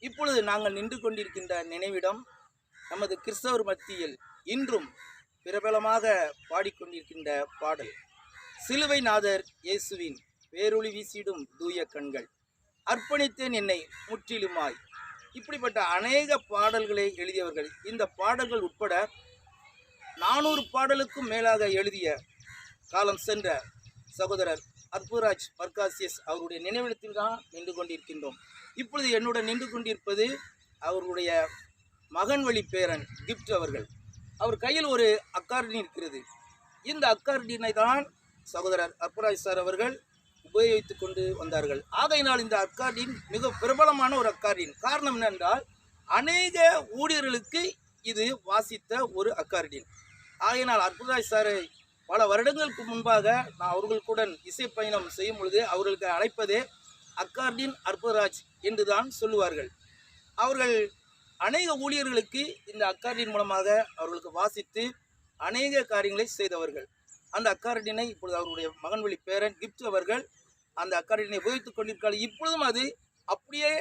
இப்பொழுது நாங்கள் நின்று கொண்டிருக்கின்ற நினைவிடம் நமது கிறிஸ்தவர் மத்தியில் இன்றும் பிரபலமாக பாடிக்கொண்டிருக்கின்ற பாடல் சிலுவை நாதர் இயேசுவின் வேரொளி வீசிடும் தூய கண்கள், அர்ப்பணித்தேன் என்னை முற்றிலுமாய். இப்படிப்பட்ட அநேக பாடல்களை எழுதியவர்கள். இந்த பாடல்கள் உட்பட 400 பாடலுக்கும் மேலாக எழுதிய காலம் சென்ற சகோதரர் அற்புதராஜ் மர்காசியஸ் அவருடைய நினைவிடத்தில் தான் நின்று கொண்டிருக்கின்றோம். இப்பொழுது என்னுடன் நின்று கொண்டிருப்பது அவர்களுடைய மகன் வழி பேரன் கிப்ட் அவர்கள். அவர் கையில் ஒரு அக்கார்டின் இருக்கிறது. இந்த அக்கார்டினை தான் சகோதரர் அற்புதராஜ் சார் அவர்கள் உபயோகித்து கொண்டு வந்தார்கள். ஆகையினால் இந்த அக்கார்டின் மிக பிரபலமான ஒரு அக்கார்டின். காரணம் என்னென்றால் அநேக ஊழியர்களுக்கு இது வாசித்த ஒரு அக்கார்டின். ஆகையினால் அற்புதராஜ் சாரை பல வருடங்களுக்கு முன்பாக நான் அவர்களுடன் இசை பயணம் செய்யும் பொழுது அவர்களுக்கு அழைப்பதே அக்கார்டின் அற்புதராஜ் என்று தான் சொல்லுவார்கள். அவர்கள் அநேக ஊழியர்களுக்கு இந்த அக்கார்டின் மூலமாக அவர்களுக்கு வாசித்து அநேக காரியங்களை செய்தவர்கள். அந்த அக்கார்டினை இப்பொழுது அவருடைய மகன் வழி பேரன் கிப்ட் அவர்கள் அந்த அக்கார்டினை உபயோகித்துக் கொண்டிருக்கிறார். இப்பொழுதும் அது அப்படியே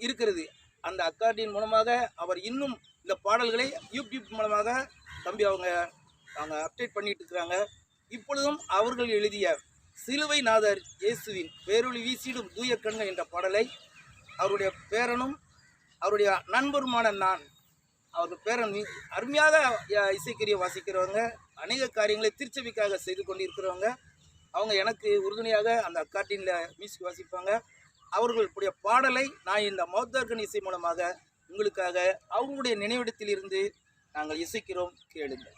இருக்கிறது. அந்த அக்கார்டின் மூலமாக அவர் இன்னும் இந்த பாடல்களை யூடியூப் மூலமாக தம்பி அவங்க அப்டேட் பண்ணிட்டு இருக்கிறாங்க. இப்பொழுதும் அவர்கள் எழுதிய சிலுவை நாதர் இயேசுவின் வேரொளி வீசிடும் தூய கண்கள் என்ற பாடலை அவருடைய பேரனும் அவருடைய நண்பருமான நான், அவர்கள் பேரன் அருமையாக இசைக்கரிய வாசிக்கிறவங்க, அநேக காரியங்களை திருச்சபைக்காக செய்து கொண்டிருக்கிறவங்க. அவங்க எனக்கு உறுதுணையாக அந்த அக்கார்டினில் மியூசிக் வாசிப்பாங்க. அவர்களுடைய பாடலை நான் இந்த மௌத்தார்கன் இசை மூலமாக உங்களுக்காக அவங்களுடைய நினைவிடத்தில் இருந்து நாங்கள் இசைக்கிறோம், கேளுங்கள்.